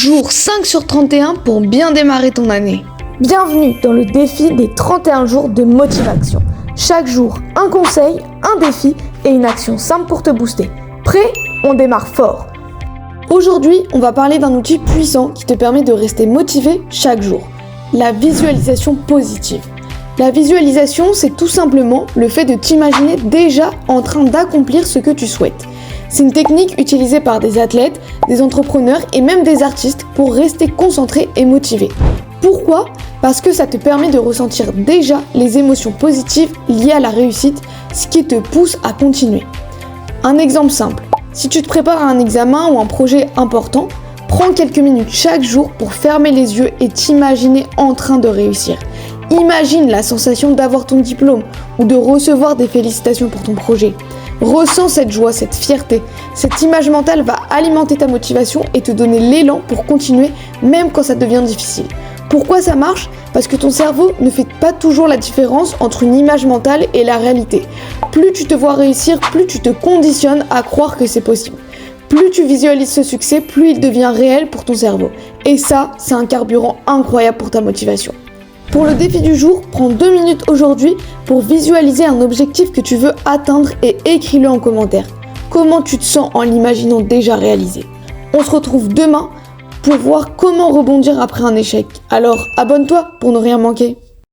Jour 5 sur 31 pour bien démarrer ton année. Bienvenue dans le défi des 31 jours de motivation. Chaque jour, un conseil, un défi et une action simple pour te booster. Prêt? On démarre fort. Aujourd'hui, on va parler d'un outil puissant qui te permet de rester motivé chaque jour. La visualisation positive. La visualisation, c'est tout simplement le fait de t'imaginer déjà en train d'accomplir ce que tu souhaites. C'est une technique utilisée par des athlètes, des entrepreneurs et même des artistes pour rester concentré et motivé. Pourquoi ? Parce que ça te permet de ressentir déjà les émotions positives liées à la réussite, ce qui te pousse à continuer. Un exemple simple, si tu te prépares à un examen ou un projet important, prends quelques minutes chaque jour pour fermer les yeux et t'imaginer en train de réussir. Imagine la sensation d'avoir ton diplôme ou de recevoir des félicitations pour ton projet. Ressens cette joie, cette fierté. Cette image mentale va alimenter ta motivation et te donner l'élan pour continuer même quand ça devient difficile. Pourquoi ça marche ? Parce que ton cerveau ne fait pas toujours la différence entre une image mentale et la réalité. Plus tu te vois réussir, plus tu te conditionnes à croire que c'est possible. Plus tu visualises ce succès, plus il devient réel pour ton cerveau. Et ça, c'est un carburant incroyable pour ta motivation. Pour le défi du jour, prends 2 minutes aujourd'hui pour visualiser un objectif que tu veux atteindre et écris-le en commentaire. Comment tu te sens en l'imaginant déjà réalisé ? On se retrouve demain pour voir comment rebondir après un échec. Alors abonne-toi pour ne rien manquer.